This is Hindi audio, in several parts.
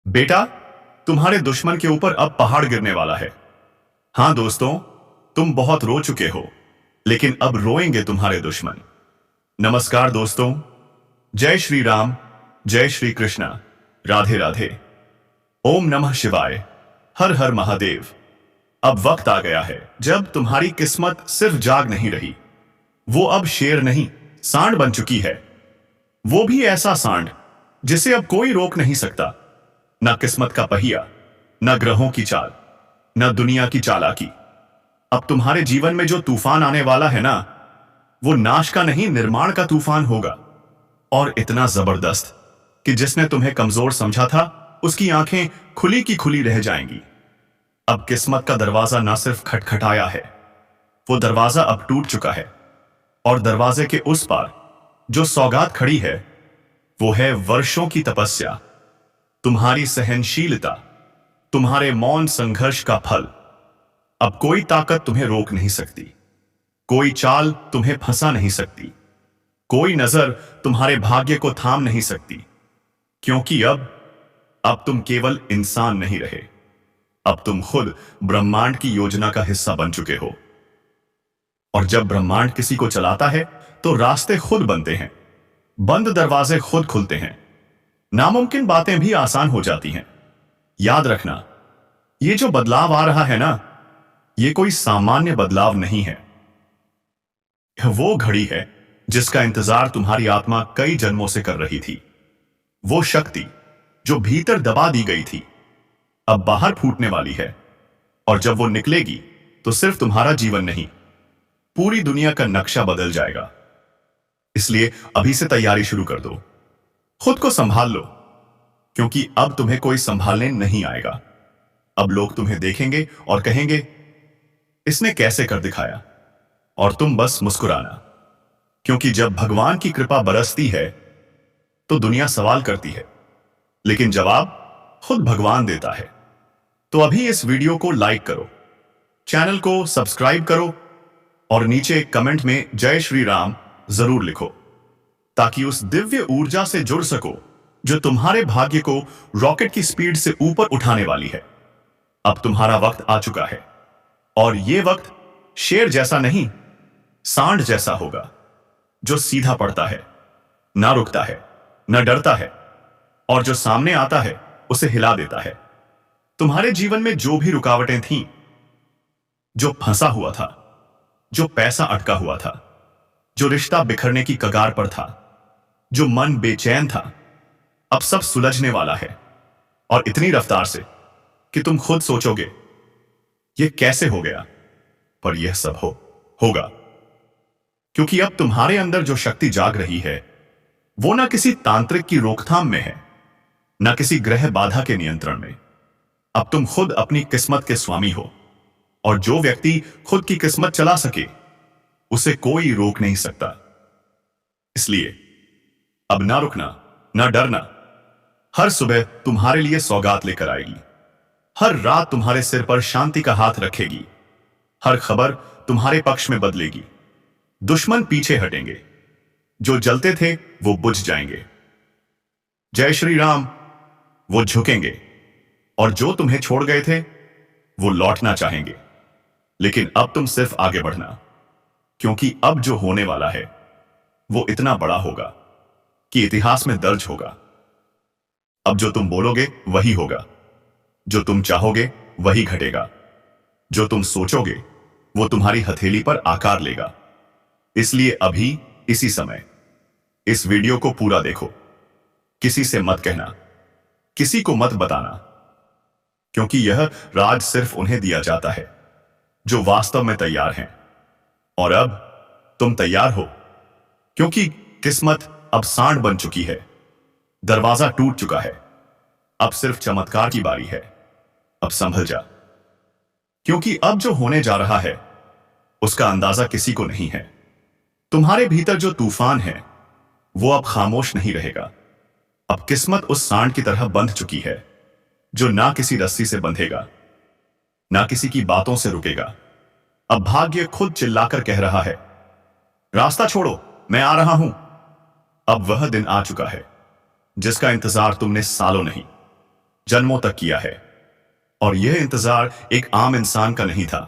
बेटा, तुम्हारे दुश्मन के ऊपर अब पहाड़ गिरने वाला है। हाँ दोस्तों, तुम बहुत रो चुके हो, लेकिन अब रोएंगे तुम्हारे दुश्मन। नमस्कार दोस्तों, जय श्री राम, जय श्री कृष्णा, राधे राधे, ओम नमः शिवाय, हर हर महादेव। अब वक्त आ गया है जब तुम्हारी किस्मत सिर्फ जाग नहीं रही, वो अब शेर नहीं, सांड बन चुकी है। वो भी ऐसा सांड जिसे अब कोई रोक नहीं सकता। न किस्मत का पहिया, न ग्रहों की चाल, न दुनिया की चालाकी। अब तुम्हारे जीवन में जो तूफान आने वाला है ना, वो नाश का नहीं, निर्माण का तूफान होगा। और इतना जबरदस्त कि जिसने तुम्हें कमजोर समझा था, उसकी आंखें खुली की खुली रह जाएंगी। अब किस्मत का दरवाजा ना सिर्फ खटखटाया है, वो दरवाजा अब टूट चुका है। और दरवाजे के उस पार जो सौगात खड़ी है, वो है वर्षों की तपस्या, तुम्हारी सहनशीलता, तुम्हारे मौन संघर्ष का फल। अब कोई ताकत तुम्हें रोक नहीं सकती, कोई चाल तुम्हें फंसा नहीं सकती, कोई नजर तुम्हारे भाग्य को थाम नहीं सकती। क्योंकि अब तुम केवल इंसान नहीं रहे, अब तुम खुद ब्रह्मांड की योजना का हिस्सा बन चुके हो। और जब ब्रह्मांड किसी को चलाता है तो रास्ते खुद बनते हैं, बंद दरवाजे खुद खुलते हैं, नामुमकिन बातें भी आसान हो जाती हैं। याद रखना, ये जो बदलाव आ रहा है ना, ये कोई सामान्य बदलाव नहीं है। यह वो घड़ी है जिसका इंतजार तुम्हारी आत्मा कई जन्मों से कर रही थी। वो शक्ति जो भीतर दबा दी गई थी, अब बाहर फूटने वाली है। और जब वो निकलेगी तो सिर्फ तुम्हारा जीवन नहीं, पूरी दुनिया का नक्शा बदल जाएगा। इसलिए अभी से तैयारी शुरू कर दो, खुद को संभाल लो, क्योंकि अब तुम्हें कोई संभालने नहीं आएगा। अब लोग तुम्हें देखेंगे और कहेंगे, इसने कैसे कर दिखाया। और तुम बस मुस्कुराना, क्योंकि जब भगवान की कृपा बरसती है तो दुनिया सवाल करती है, लेकिन जवाब खुद भगवान देता है। तो अभी इस वीडियो को लाइक करो, चैनल को सब्सक्राइब करो और नीचे कमेंट में जय श्री राम जरूर लिखो, ताकि उस दिव्य ऊर्जा से जुड़ सको जो तुम्हारे भाग्य को रॉकेट की स्पीड से ऊपर उठाने वाली है। अब तुम्हारा वक्त आ चुका है, और यह वक्त शेर जैसा नहीं, सांड जैसा होगा, जो सीधा पड़ता है, ना रुकता है, ना डरता है, और जो सामने आता है उसे हिला देता है। तुम्हारे जीवन में जो भी रुकावटें थीं, जो फंसा हुआ था, जो पैसा अटका हुआ था, जो रिश्ता बिखरने की कगार पर था, जो मन बेचैन था, अब सब सुलझने वाला है। और इतनी रफ्तार से कि तुम खुद सोचोगे, यह कैसे हो गया। पर यह सब होगा क्योंकि अब तुम्हारे अंदर जो शक्ति जाग रही है, वो ना किसी तांत्रिक की रोकथाम में है, ना किसी ग्रह बाधा के नियंत्रण में। अब तुम खुद अपनी किस्मत के स्वामी हो, और जो व्यक्ति खुद की किस्मत चला सके, उसे कोई रोक नहीं सकता। इसलिए अब ना रुकना, ना डरना। हर सुबह तुम्हारे लिए सौगात लेकर आएगी, हर रात तुम्हारे सिर पर शांति का हाथ रखेगी, हर खबर तुम्हारे पक्ष में बदलेगी। दुश्मन पीछे हटेंगे, जो जलते थे वो बुझ जाएंगे। जय श्री राम, वो झुकेंगे, और जो तुम्हें छोड़ गए थे वो लौटना चाहेंगे। लेकिन अब तुम सिर्फ आगे बढ़ना, क्योंकि अब जो होने वाला है वो इतना बड़ा होगा कि इतिहास में दर्ज होगा। अब जो तुम बोलोगे वही होगा, जो तुम चाहोगे वही घटेगा, जो तुम सोचोगे वो तुम्हारी हथेली पर आकार लेगा। इसलिए अभी इसी समय इस वीडियो को पूरा देखो, किसी से मत कहना, किसी को मत बताना, क्योंकि यह राज सिर्फ उन्हें दिया जाता है जो वास्तव में तैयार हैं। और अब तुम तैयार हो, क्योंकि किस्मत अब सांड बन चुकी है, दरवाजा टूट चुका है। अब सिर्फ चमत्कार की बारी है। अब संभल जा, क्योंकि अब जो होने जा रहा है उसका अंदाजा किसी को नहीं है। तुम्हारे भीतर जो तूफान है वो अब खामोश नहीं रहेगा। अब किस्मत उस सांड की तरह बंध चुकी है, जो ना किसी रस्सी से बंधेगा, ना किसी की बातों से रुकेगा। अब भाग्य खुद चिल्लाकर कह रहा है, रास्ता छोड़ो, मैं आ रहा हूं। अब वह दिन आ चुका है जिसका इंतजार तुमने सालों नहीं, जन्मों तक किया है। और यह इंतजार एक आम इंसान का नहीं था,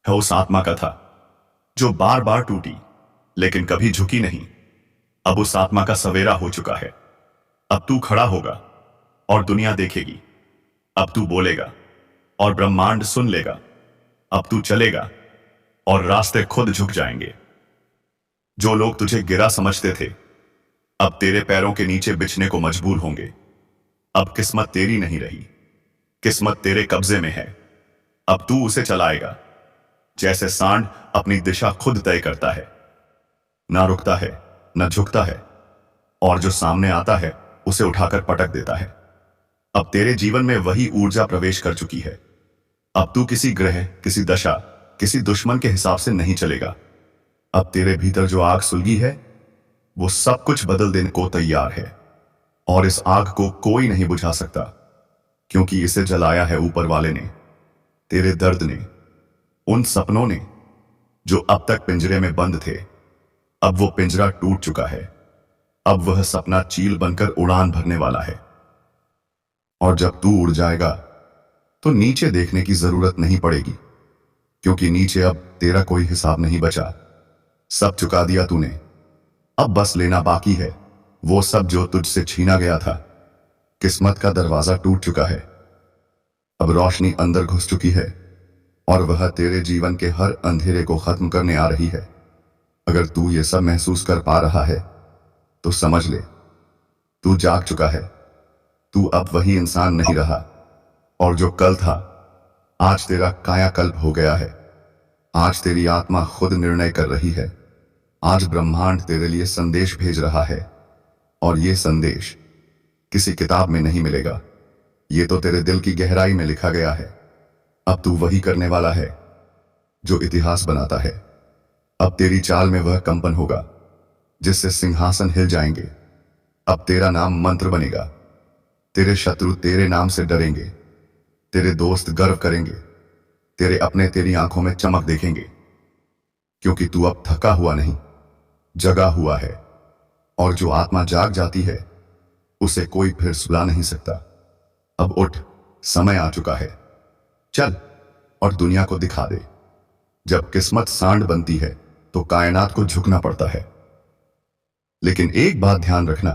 है उस आत्मा का था जो बार बार टूटी लेकिन कभी झुकी नहीं। अब उस आत्मा का सवेरा हो चुका है। अब तू खड़ा होगा और दुनिया देखेगी। अब तू बोलेगा और ब्रह्मांड सुन लेगा। अब तू चलेगा और रास्ते खुद झुक जाएंगे। जो लोग तुझे गिरा समझते थे अब तेरे पैरों के नीचे बिछने को मजबूर होंगे। अब किस्मत तेरी नहीं रही, किस्मत तेरे कब्जे में है। अब तू उसे चलाएगा जैसे सांड अपनी दिशा खुद तय करता है, ना रुकता है ना झुकता है, और जो सामने आता है उसे उठाकर पटक देता है। अब तेरे जीवन में वही ऊर्जा प्रवेश कर चुकी है। अब तू किसी ग्रह, किसी दशा, किसी दुश्मन के हिसाब से नहीं चलेगा। अब तेरे भीतर जो आग सुलगी है वो सब कुछ बदल देने को तैयार है, और इस आग को कोई नहीं बुझा सकता, क्योंकि इसे जलाया है ऊपर वाले ने, तेरे दर्द ने, उन सपनों ने जो अब तक पिंजरे में बंद थे। अब वो पिंजरा टूट चुका है। अब वह सपना चील बनकर उड़ान भरने वाला है। और जब तू उड़ जाएगा तो नीचे देखने की जरूरत नहीं पड़ेगी, क्योंकि नीचे अब तेरा कोई हिसाब नहीं बचा। सब चुका दिया तूने। अब बस लेना बाकी है वो सब जो तुझसे छीना गया था। किस्मत का दरवाजा टूट चुका है। अब रोशनी अंदर घुस चुकी है और वह तेरे जीवन के हर अंधेरे को खत्म करने आ रही है। अगर तू ये सब महसूस कर पा रहा है तो समझ ले, तू जाग चुका है। तू अब वही इंसान नहीं रहा, और जो कल था आज तेरा कायाकल्प हो गया है। आज तेरी आत्मा खुद निर्णय कर रही है। आज ब्रह्मांड तेरे लिए संदेश भेज रहा है, और ये संदेश किसी किताब में नहीं मिलेगा। ये तो तेरे दिल की गहराई में लिखा गया है। अब तू वही करने वाला है जो इतिहास बनाता है। अब तेरी चाल में वह कंपन होगा जिससे सिंहासन हिल जाएंगे। अब तेरा नाम मंत्र बनेगा। तेरे शत्रु तेरे नाम से डरेंगे, तेरे दोस्त गर्व करेंगे, तेरे अपने तेरी आंखों में चमक देखेंगे, क्योंकि तू अब थका हुआ नहीं, जगा हुआ है। और जो आत्मा जाग जाती है उसे कोई फिर सुला नहीं सकता। अब उठ, समय आ चुका है। चल और दुनिया को दिखा दे। जब किस्मत सांड बनती है तो कायनात को झुकना पड़ता है। लेकिन एक बात ध्यान रखना,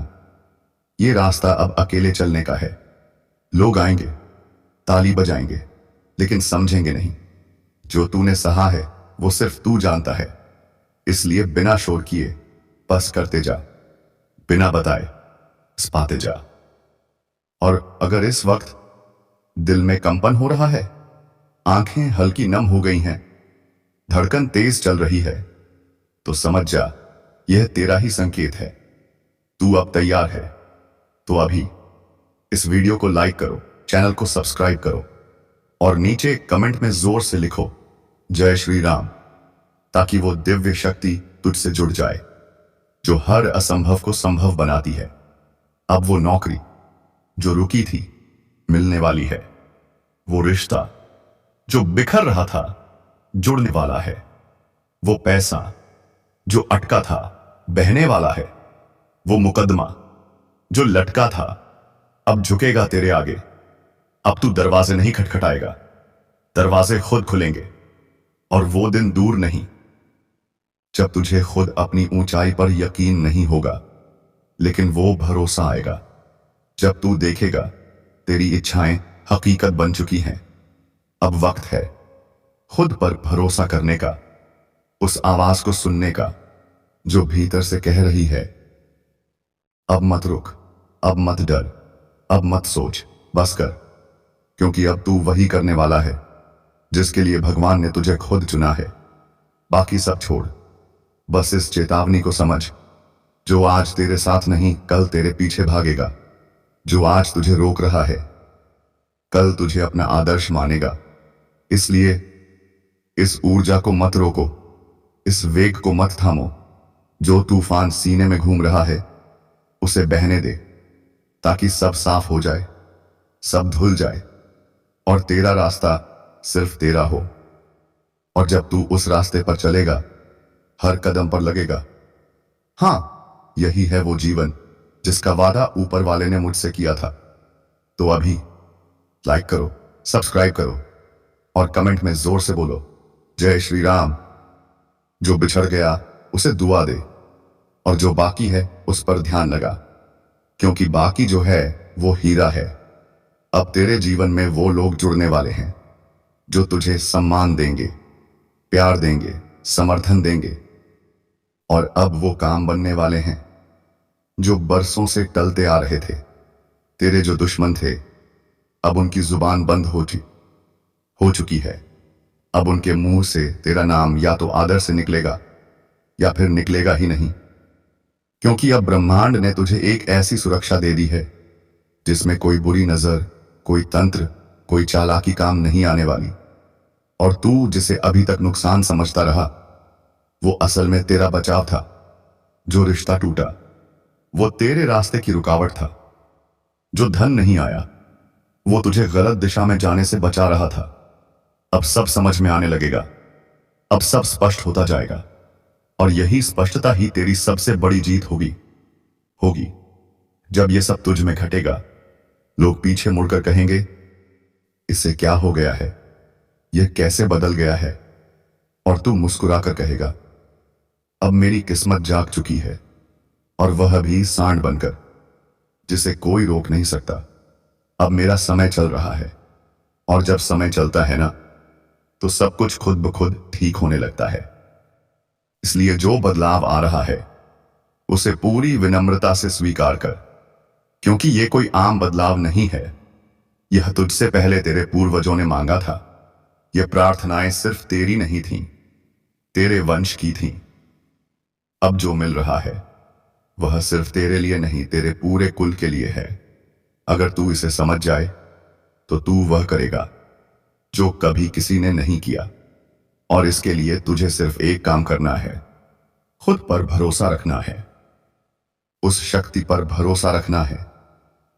यह रास्ता अब अकेले चलने का है। लोग आएंगे, ताली बजाएंगे, लेकिन समझेंगे नहीं। जो तूने सहा है वो सिर्फ तू जानता है। इसलिए बिना शोर किए बस करते जा, बिना बताए पाते जा। और अगर इस वक्त दिल में कंपन हो रहा है, आंखें हल्की नम हो गई हैं, धड़कन तेज चल रही है, तो समझ जा यह तेरा ही संकेत है। तू अब तैयार है। तो अभी इस वीडियो को लाइक करो, चैनल को सब्सक्राइब करो और नीचे कमेंट में जोर से लिखो जय श्री राम, ताकि वो दिव्य शक्ति तुझसे जुड़ जाए जो हर असंभव को संभव बनाती है। अब वो नौकरी जो रुकी थी मिलने वाली है। वो रिश्ता जो बिखर रहा था जुड़ने वाला है। वो पैसा जो अटका था बहने वाला है। वो मुकदमा जो लटका था अब झुकेगा तेरे आगे। अब तू दरवाजे नहीं खटखटाएगा, दरवाजे खुद खुलेंगे। और वो दिन दूर नहीं जब तुझे खुद अपनी ऊंचाई पर यकीन नहीं होगा, लेकिन वो भरोसा आएगा जब तू देखेगा तेरी इच्छाएं हकीकत बन चुकी हैं। अब वक्त है खुद पर भरोसा करने का, उस आवाज को सुनने का जो भीतर से कह रही है अब मत रुक, अब मत डर, अब मत सोच, बस कर। क्योंकि अब तू वही करने वाला है जिसके लिए भगवान ने तुझे खुद चुना है। बाकी सब छोड़, बस इस चेतावनी को समझ, जो आज तेरे साथ नहीं कल तेरे पीछे भागेगा। जो आज तुझे रोक रहा है कल तुझे अपना आदर्श मानेगा। इसलिए इस ऊर्जा को मत रोको, इस वेग को मत थामो। जो तूफान सीने में घूम रहा है उसे बहने दे, ताकि सब साफ हो जाए, सब धुल जाए और तेरा रास्ता सिर्फ तेरा हो। और जब तू उस रास्ते पर चलेगा हर कदम पर लगेगा हाँ, यही है वो जीवन जिसका वादा ऊपर वाले ने मुझसे किया था। तो अभी लाइक करो, सब्सक्राइब करो और कमेंट में जोर से बोलो जय श्री राम। जो बिछड़ गया उसे दुआ दे और जो बाकी है उस पर ध्यान लगा, क्योंकि बाकी जो है वो हीरा है। अब तेरे जीवन में वो लोग जुड़ने वाले हैं जो तुझे सम्मान देंगे, प्यार देंगे, समर्थन देंगे। और अब वो काम बनने वाले हैं जो बरसों से टलते आ रहे थे। तेरे जो दुश्मन थे अब उनकी जुबान बंद हो चुकी है। अब उनके मुंह से तेरा नाम या तो आदर से निकलेगा या फिर निकलेगा ही नहीं, क्योंकि अब ब्रह्मांड ने तुझे एक ऐसी सुरक्षा दे दी है जिसमें कोई बुरी नजर, कोई तंत्र, कोई चालाकी काम नहीं आने वाली। और तू जिसे अभी तक नुकसान समझता रहा वो असल में तेरा बचाव था। जो रिश्ता टूटा वो तेरे रास्ते की रुकावट था। जो धन नहीं आया वो तुझे गलत दिशा में जाने से बचा रहा था। अब सब समझ में आने लगेगा, अब सब स्पष्ट होता जाएगा और यही स्पष्टता ही तेरी सबसे बड़ी जीत होगी। जब ये सब तुझ में घटेगा लोग पीछे मुड़कर कहेंगे इसे क्या हो गया है, यह कैसे बदल गया है। और तू मुस्कुराकर कहेगा अब मेरी किस्मत जाग चुकी है, और वह भी सांड बनकर जिसे कोई रोक नहीं सकता। अब मेरा समय चल रहा है, और जब समय चलता है ना तो सब कुछ खुद ब खुद ठीक होने लगता है। इसलिए जो बदलाव आ रहा है उसे पूरी विनम्रता से स्वीकार कर, क्योंकि यह कोई आम बदलाव नहीं है। यह तुझसे पहले तेरे पूर्वजों ने मांगा था। यह प्रार्थनाएं सिर्फ तेरी नहीं थीं, तेरे वंश की थीं। अब जो मिल रहा है वह सिर्फ तेरे लिए नहीं, तेरे पूरे कुल के लिए है। अगर तू इसे समझ जाए तो तू वह करेगा जो कभी किसी ने नहीं किया। और इसके लिए तुझे सिर्फ एक काम करना है, खुद पर भरोसा रखना है। उस शक्ति पर भरोसा रखना है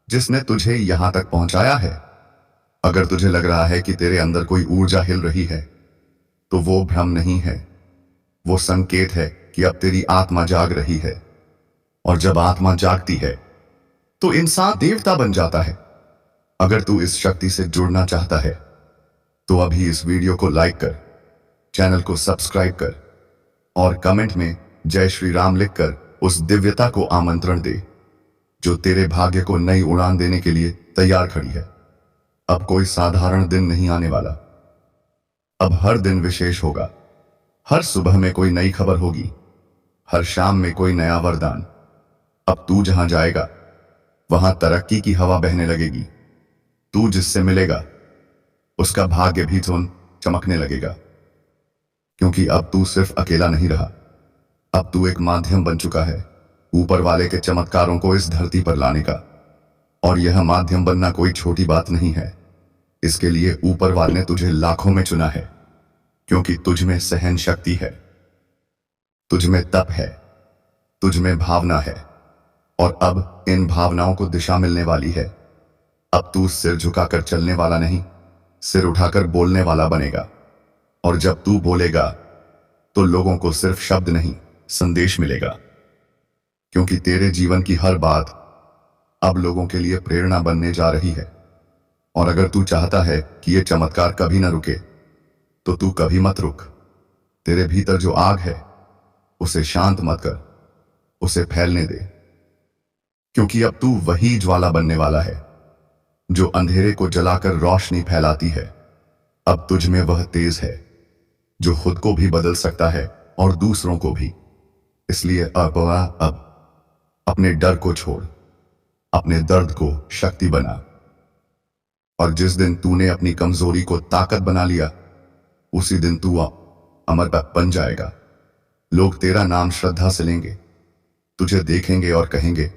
जिसने तुझे यहां तक पहुंचाया है। अगर तुझे लग रहा है कि तेरे अंदर कोई ऊर्जा हिल रही है तो वो भ्रम नहीं है, वो संकेत है कि अब तेरी आत्मा जाग रही है। और जब आत्मा जागती है तो इंसान देवता बन जाता है। अगर तू इस शक्ति से जुड़ना चाहता है तो अभी इस वीडियो को लाइक कर, चैनल को सब्सक्राइब कर और कमेंट में जय श्री राम लिखकर उस दिव्यता को आमंत्रण दे जो तेरे भाग्य को नई उड़ान देने के लिए तैयार खड़ी है। अब कोई साधारण दिन नहीं आने वाला, अब हर दिन विशेष होगा। हर सुबह में कोई नई खबर होगी, हर शाम में कोई नया वरदान। अब तू जहां जाएगा वहां तरक्की की हवा बहने लगेगी। तू जिससे मिलेगा उसका भाग्य भी चमकने लगेगा, क्योंकि अब तू सिर्फ अकेला नहीं रहा, अब तू एक माध्यम बन चुका है ऊपर वाले के चमत्कारों को इस धरती पर लाने का। और यह माध्यम बनना कोई छोटी बात नहीं है। इसके लिए ऊपर वाले ने तुझे लाखों में चुना है, क्योंकि तुझ में सहन शक्ति है, तुझ में तप है, तुझ में भावना है। और अब इन भावनाओं को दिशा मिलने वाली है। अब तू सिर झुकाकर चलने वाला नहीं, सिर उठाकर बोलने वाला बनेगा। और जब तू बोलेगा तो लोगों को सिर्फ शब्द नहीं, संदेश मिलेगा, क्योंकि तेरे जीवन की हर बात अब लोगों के लिए प्रेरणा बनने जा रही है। और अगर तू चाहता है कि यह चमत्कार कभी ना रुके तो तू कभी मत रुक। तेरे भीतर जो आग है उसे शांत मत कर, उसे फैलने दे, क्योंकि अब तू वही ज्वाला बनने वाला है जो अंधेरे को जलाकर रोशनी फैलाती है। अब तुझ में वह तेज है जो खुद को भी बदल सकता है और दूसरों को भी। इसलिए अब अपने डर को छोड़, अपने दर्द को शक्ति बना। और जिस दिन तूने अपनी कमजोरी को ताकत बना लिया उसी दिन तू अमर बन जाएगा। लोग तेरा नाम श्रद्धा से लेंगे, तुझे देखेंगे और कहेंगे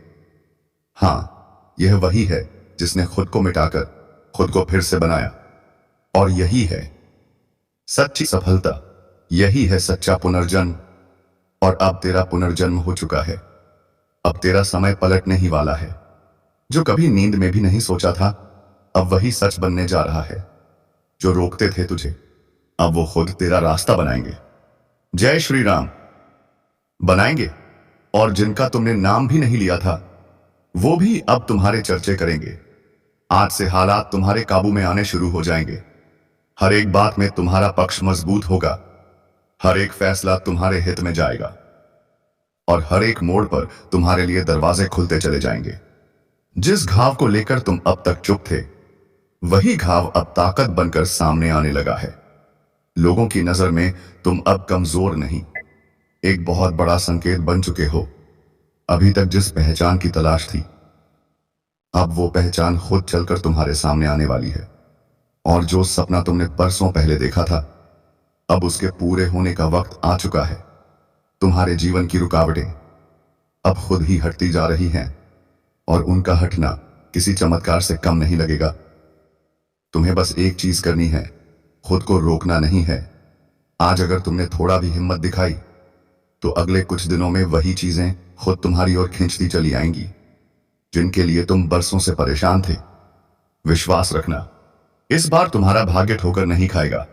हाँ, यह वही है जिसने खुद को मिटाकर खुद को फिर से बनाया। और यही है सच्ची सफलता, यही है सच्चा पुनर्जन्म। और अब तेरा पुनर्जन्म हो चुका है। अब तेरा समय पलटने ही वाला है। जो कभी नींद में भी नहीं सोचा था अब वही सच बनने जा रहा है। जो रोकते थे तुझे अब वो खुद तेरा रास्ता बनाएंगे। जय श्री राम बनाएंगे। और जिनका तुमने नाम भी नहीं लिया था वो भी अब तुम्हारे चर्चे करेंगे। आज से हालात तुम्हारे काबू में आने शुरू हो जाएंगे। हर एक बात में तुम्हारा पक्ष मजबूत होगा, हर एक फैसला तुम्हारे हित में जाएगा और हर एक मोड़ पर तुम्हारे लिए दरवाजे खुलते चले जाएंगे। जिस घाव को लेकर तुम अब तक चुप थे, वही घाव अब ताकत बनकर सामने आने लगा है। लोगों की नजर में तुम अब कमजोर नहीं, एक बहुत बड़ा संकेत बन चुके हो। अभी तक जिस पहचान की तलाश थी, अब वो पहचान खुद चलकर तुम्हारे सामने आने वाली है। और जो सपना तुमने परसों पहले देखा था, अब उसके पूरे होने का वक्त आ चुका है। तुम्हारे जीवन की रुकावटें अब खुद ही हटती जा रही हैं और उनका हटना किसी चमत्कार से कम नहीं लगेगा। तुम्हें बस एक चीज करनी है, खुद को रोकना नहीं है। आज अगर तुमने थोड़ा भी हिम्मत दिखाई तो अगले कुछ दिनों में वही चीजें खुद तुम्हारी ओर खींचती चली आएंगी जिनके लिए तुम बरसों से परेशान थे। विश्वास रखना, इस बार तुम्हारा भाग्य ठोकर नहीं खाएगा,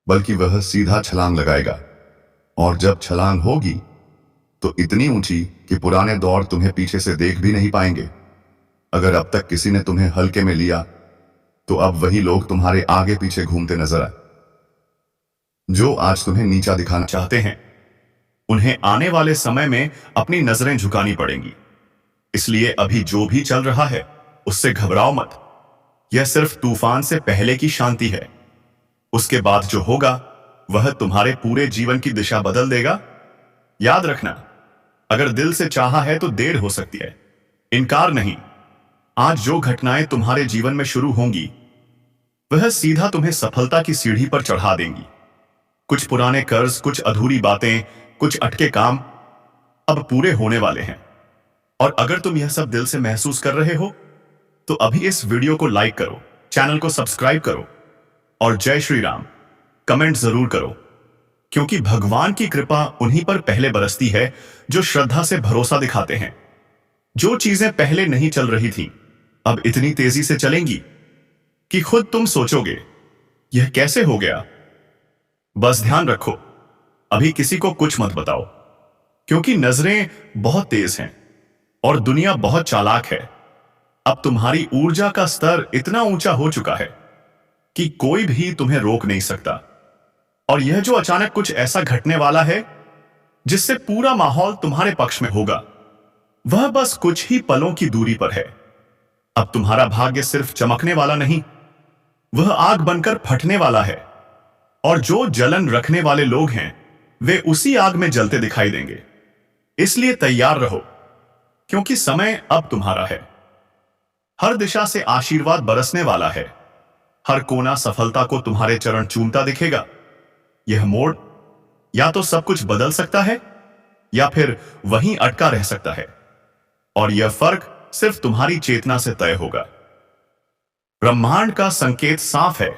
बल्कि वह सीधा छलांग लगाएगा। और जब छलांग होगी तो इतनी ऊंची कि पुराने दौर तुम्हें पीछे से देख भी नहीं पाएंगे। अगर अब तक किसी ने तुम्हें हल्के में लिया तो अब वही लोग तुम्हारे आगे पीछे घूमते नजर आए। जो आज तुम्हें नीचा दिखाना चाहते हैं, उन्हें आने वाले समय में अपनी नजरें झुकानी पड़ेंगी। इसलिए अभी जो भी चल रहा है उससे घबराओ मत। यह सिर्फ तूफान से पहले की शांति है। उसके बाद जो होगा वह तुम्हारे पूरे जीवन की दिशा बदल देगा। याद रखना, अगर दिल से चाहा है तो देर हो सकती है, इनकार नहीं। आज जो घटनाएं तुम्हारे जीवन में शुरू होंगी वह सीधा तुम्हें सफलता की सीढ़ी पर चढ़ा देंगी। कुछ पुराने कर्ज, कुछ अधूरी बातें, कुछ अटके काम अब पूरे होने वाले हैं। और अगर तुम यह सब दिल से महसूस कर रहे हो तो अभी इस वीडियो को लाइक करो, चैनल को सब्सक्राइब करो और जय श्री राम कमेंट जरूर करो, क्योंकि भगवान की कृपा उन्हीं पर पहले बरसती है जो श्रद्धा से भरोसा दिखाते हैं। जो चीजें पहले नहीं चल रही थी अब इतनी तेजी से चलेंगी कि खुद तुम सोचोगे यह कैसे हो गया। बस ध्यान रखो, अभी किसी को कुछ मत बताओ, क्योंकि नजरें बहुत तेज हैं और दुनिया बहुत चालाक है। अब तुम्हारी ऊर्जा का स्तर इतना ऊंचा हो चुका है कि कोई भी तुम्हें रोक नहीं सकता। और यह जो अचानक कुछ ऐसा घटने वाला है जिससे पूरा माहौल तुम्हारे पक्ष में होगा, वह बस कुछ ही पलों की दूरी पर है। अब तुम्हारा भाग्य सिर्फ चमकने वाला नहीं, वह आग बनकर फटने वाला है। और जो जलन रखने वाले लोग हैं वे उसी आग में जलते दिखाई देंगे। इसलिए तैयार रहो, क्योंकि समय अब तुम्हारा है। हर दिशा से आशीर्वाद बरसने वाला है। हर कोना सफलता को तुम्हारे चरण चूमता दिखेगा। यह मोड़ या तो सब कुछ बदल सकता है या फिर वहीं अटका रह सकता है, और यह फर्क सिर्फ तुम्हारी चेतना से तय होगा। ब्रह्मांड का संकेत साफ है,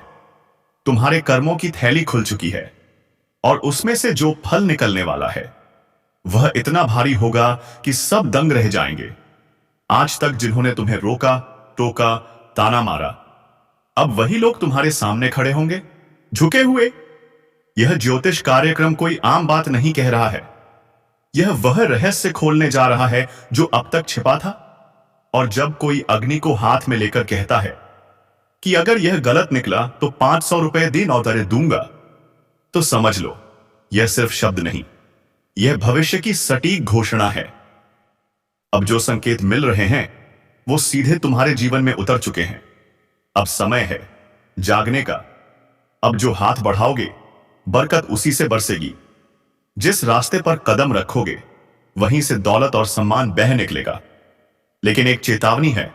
तुम्हारे कर्मों की थैली खुल चुकी है और उसमें से जो फल निकलने वाला है वह इतना भारी होगा कि सब दंग रह जाएंगे। आज तक जिन्होंने तुम्हें रोका, टोका, ताना मारा, अब वही लोग तुम्हारे सामने खड़े होंगे, झुके हुए। यह ज्योतिष कार्यक्रम कोई आम बात नहीं कह रहा है, यह वह रहस्य खोलने जा रहा है जो अब तक छिपा था। और जब कोई अग्नि को हाथ में लेकर कहता है कि अगर यह गलत निकला तो 500 रुपए दिन और दरे दूंगा, तो समझ लो यह सिर्फ शब्द नहीं, यह भविष्य की सटीक घोषणा है। अब जो संकेत मिल रहे हैं वो सीधे तुम्हारे जीवन में उतर चुके हैं। अब समय है जागने का। अब जो हाथ बढ़ाओगे बरकत उसी से बरसेगी। जिस रास्ते पर कदम रखोगे वहीं से दौलत और सम्मान बह निकलेगा। लेकिन एक चेतावनी है,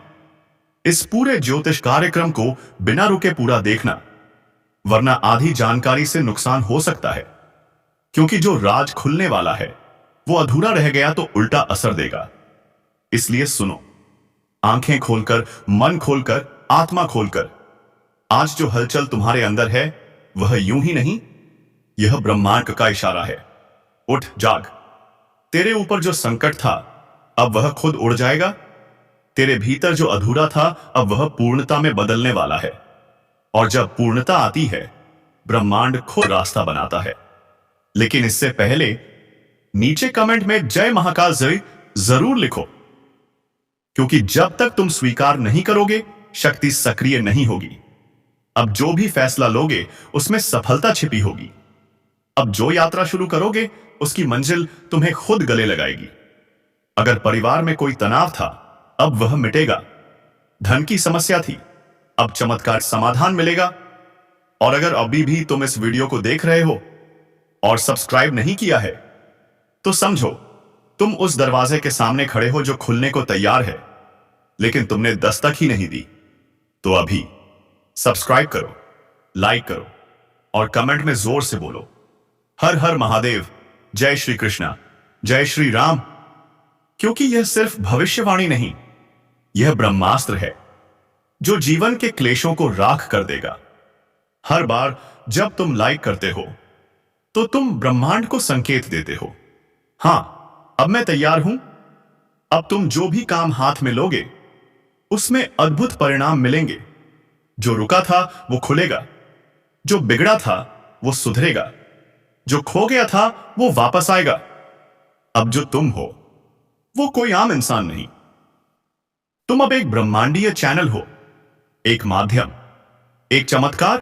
इस पूरे ज्योतिष कार्यक्रम को बिना रुके पूरा देखना, वरना आधी जानकारी से नुकसान हो सकता है। क्योंकि जो राज खुलने वाला है वो अधूरा रह गया तो उल्टा असर देगा। इसलिए सुनो, आंखें खोलकर, मन खोलकर, आत्मा खोलकर। आज जो हलचल तुम्हारे अंदर है वह यूं ही नहीं, यह ब्रह्मांड का इशारा है। उठ, जाग। तेरे ऊपर जो संकट था अब वह खुद उड़ जाएगा। तेरे भीतर जो अधूरा था अब वह पूर्णता में बदलने वाला है। और जब पूर्णता आती है ब्रह्मांड खुद रास्ता बनाता है। लेकिन इससे पहले नीचे कमेंट में जय महाकाल जय जरूर लिखो, क्योंकि जब तक तुम स्वीकार नहीं करोगे शक्ति सक्रिय नहीं होगी। अब जो भी फैसला लोगे उसमें सफलता छिपी होगी। अब जो यात्रा शुरू करोगे उसकी मंजिल तुम्हें खुद गले लगाएगी। अगर परिवार में कोई तनाव था, अब वह मिटेगा। धन की समस्या थी, अब चमत्कार समाधान मिलेगा। और अगर अभी भी तुम इस वीडियो को देख रहे हो और सब्सक्राइब नहीं किया है, तो समझो तुम उस दरवाजे के सामने खड़े हो जो खुलने को तैयार है, लेकिन तुमने दस्तक ही नहीं दी। तो अभी सब्सक्राइब करो, लाइक करो और कमेंट में जोर से बोलो, हर हर महादेव, जय श्री कृष्णा, जय श्री राम। क्योंकि यह सिर्फ भविष्यवाणी नहीं, यह ब्रह्मास्त्र है जो जीवन के क्लेशों को राख कर देगा। हर बार जब तुम लाइक करते हो तो तुम ब्रह्मांड को संकेत देते हो, हां, अब मैं तैयार हूं। अब तुम जो भी काम हाथ में लोगे उसमें अद्भुत परिणाम मिलेंगे। जो रुका था वो खुलेगा, जो बिगड़ा था वो सुधरेगा, जो खो गया था वो वापस आएगा। अब जो तुम हो वो कोई आम इंसान नहीं, तुम अब एक ब्रह्मांडीय चैनल हो, एक माध्यम, एक चमत्कार